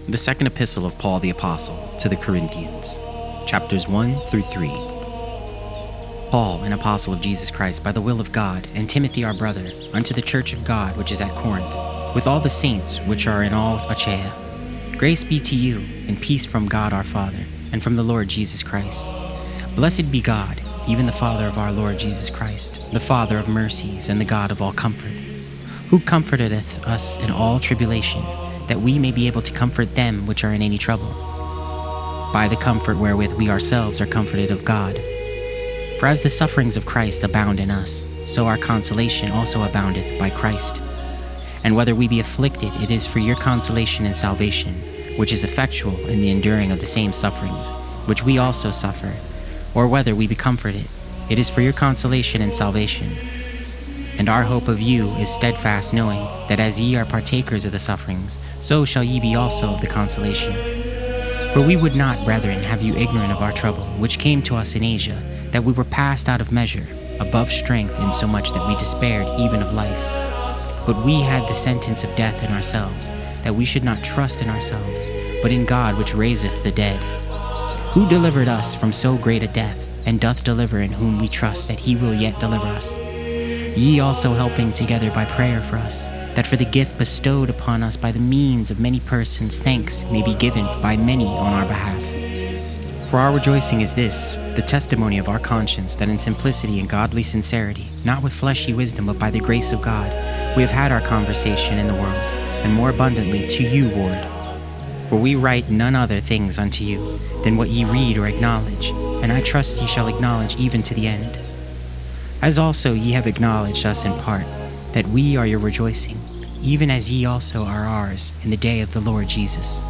The second epistle of Paul the Apostle to the Corinthians, chapters 1 through 3. Paul, an apostle of Jesus Christ by the will of God, and Timothy our brother, unto the church of God which is at Corinth, with all the saints which are in all Achaia. Grace be to you, and peace from God our Father, and from the Lord Jesus Christ. Blessed be God, even the Father of our Lord Jesus Christ, the Father of mercies, and the God of all comfort, who comforteth us in all tribulation, that we may be able to comfort them which are in any trouble, by the comfort wherewith we ourselves are comforted of God. For as the sufferings of Christ abound in us, so our consolation also aboundeth by Christ. And whether we be afflicted, it is for your consolation and salvation, which is effectual in the enduring of the same sufferings, which we also suffer. Or whether we be comforted, it is for your consolation and salvation. And our hope of you is steadfast, knowing that as ye are partakers of the sufferings, so shall ye be also of the consolation. For we would not, brethren, have you ignorant of our trouble, which came to us in Asia, that we were passed out of measure, above strength, insomuch that we despaired even of life. But we had the sentence of death in ourselves, that we should not trust in ourselves, but in God which raiseth the dead, who delivered us from so great a death, and doth deliver, in whom we trust that he will yet deliver us. Ye also helping together by prayer for us, that for the gift bestowed upon us by the means of many persons thanks may be given by many on our behalf. For our rejoicing is this, the testimony of our conscience, that in simplicity and godly sincerity, not with fleshly wisdom but by the grace of God, we have had our conversation in the world, and more abundantly to you, Lord. For we write none other things unto you than what ye read or acknowledge, and I trust ye shall acknowledge even to the end. As also ye have acknowledged us in part, that we are your rejoicing, even as ye also are ours in the day of the Lord Jesus.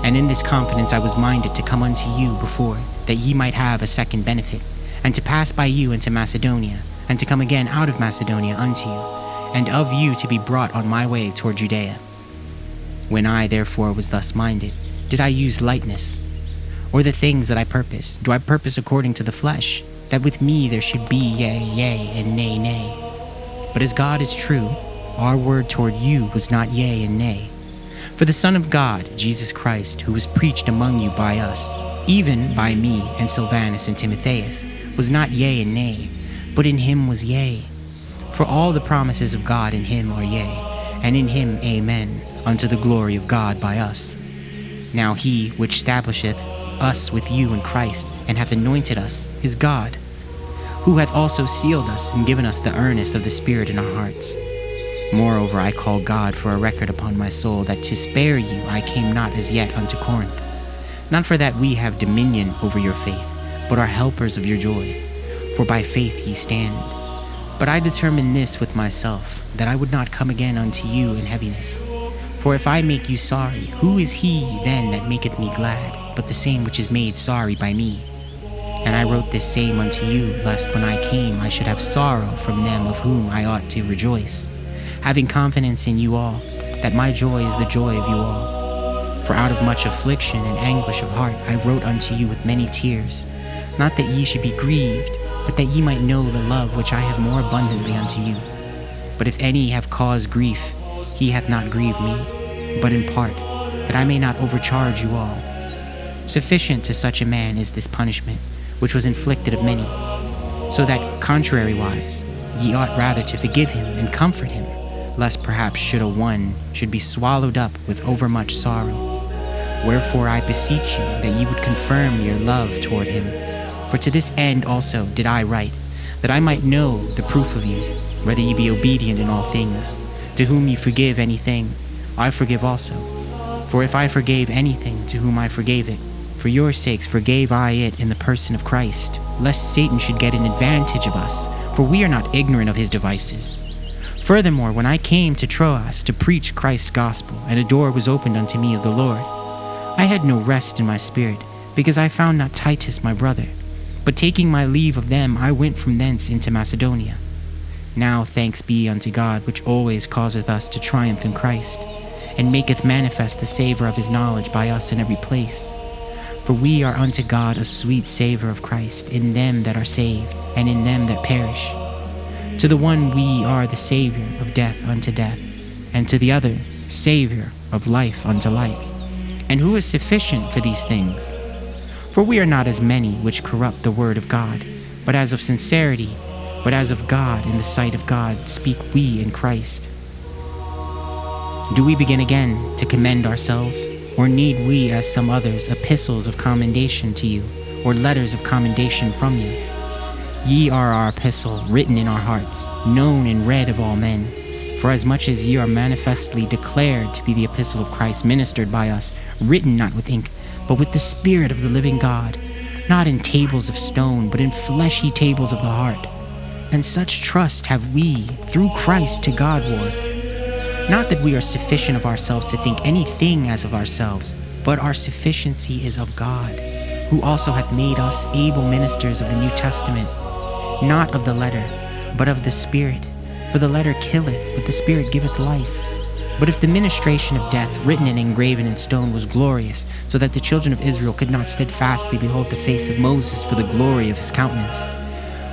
And in this confidence I was minded to come unto you before, that ye might have a second benefit, and to pass by you into Macedonia, and to come again out of Macedonia unto you, and of you to be brought on my way toward Judea. When I therefore was thus minded, did I use lightness? Or the things that I purpose, do I purpose according to the flesh, that with me there should be yea, yea, and nay, nay? But as God is true, our word toward you was not yea and nay. For the Son of God, Jesus Christ, who was preached among you by us, even by me and Silvanus and Timotheus, was not yea and nay, but in him was yea. For all the promises of God in him are yea, and in him amen, unto the glory of God by us. Now he which establisheth us with you in Christ, and hath anointed us, is God, who hath also sealed us and given us the earnest of the Spirit in our hearts. Moreover, I call God for a record upon my soul, that to spare you I came not as yet unto Corinth, not for that we have dominion over your faith, but are helpers of your joy. For by faith ye stand. But I determined this with myself, that I would not come again unto you in heaviness. For if I make you sorry, who is he then that maketh me glad, but the same which is made sorry by me? And I wrote this same unto you, lest when I came I should have sorrow from them of whom I ought to rejoice, having confidence in you all, that my joy is the joy of you all. For out of much affliction and anguish of heart I wrote unto you with many tears, not that ye should be grieved, but that ye might know the love which I have more abundantly unto you. But if any have caused grief, he hath not grieved me, but in part, that I may not overcharge you all. Sufficient to such a man is this punishment, which was inflicted of many, so that, contrariwise, ye ought rather to forgive him and comfort him, lest perhaps one should be swallowed up with overmuch sorrow. Wherefore I beseech you that ye would confirm your love toward him. For to this end also did I write, that I might know the proof of you, whether ye be obedient in all things. To whom ye forgive anything, I forgive also. For if I forgave anything, to whom I forgave it, for your sakes forgave I it in the person of Christ, lest Satan should get an advantage of us, for we are not ignorant of his devices. Furthermore, when I came to Troas to preach Christ's gospel, and a door was opened unto me of the Lord, I had no rest in my spirit, because I found not Titus my brother. But taking my leave of them, I went from thence into Macedonia. Now thanks be unto God, which always causeth us to triumph in Christ, and maketh manifest the savour of his knowledge by us in every place. For we are unto God a sweet savour of Christ in them that are saved, and in them that perish. To the one we are the Saviour of death unto death, and to the other Saviour of life unto life. And who is sufficient for these things? For we are not as many which corrupt the word of God, but as of sincerity, but as of God in the sight of God speak we in Christ. Do we begin again to commend ourselves? Or need we, as some others, epistles of commendation to you, or letters of commendation from you? Ye are our epistle, written in our hearts, known and read of all men. For as much as ye are manifestly declared to be the epistle of Christ, ministered by us, written not with ink, but with the Spirit of the living God, not in tables of stone, but in fleshy tables of the heart. And such trust have we, through Christ, to Godward. Not that we are sufficient of ourselves to think anything as of ourselves, but our sufficiency is of God, who also hath made us able ministers of the New Testament, not of the letter, but of the Spirit. For the letter killeth, but the Spirit giveth life. But if the ministration of death, written and engraven in stone, was glorious, so that the children of Israel could not steadfastly behold the face of Moses for the glory of his countenance,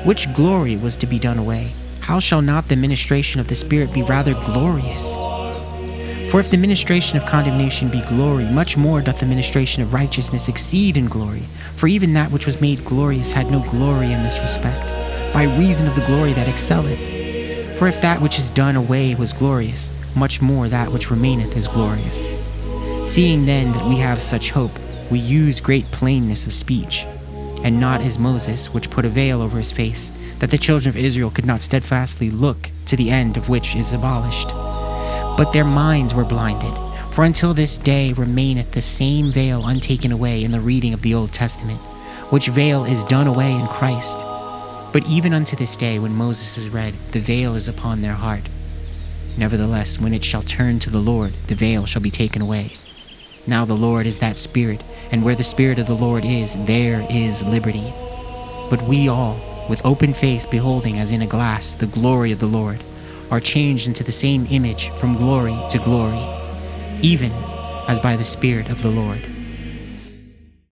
which glory was to be done away, how shall not the ministration of the Spirit be rather glorious? For if the ministration of condemnation be glory, much more doth the ministration of righteousness exceed in glory. For even that which was made glorious had no glory in this respect, by reason of the glory that excelleth. For if that which is done away was glorious, much more that which remaineth is glorious. Seeing then that we have such hope, we use great plainness of speech, and not as Moses, which put a veil over his face, that the children of Israel could not steadfastly look to the end of which is abolished. But their minds were blinded, for until this day remaineth the same veil untaken away in the reading of the Old Testament, which veil is done away in Christ. But even unto this day, when Moses is read, the veil is upon their heart. Nevertheless, when it shall turn to the Lord, the veil shall be taken away. Now the Lord is that Spirit, and where the Spirit of the Lord is, there is liberty. But we all, with open face beholding as in a glass the glory of the Lord, are changed into the same image from glory to glory, even as by the Spirit of the Lord.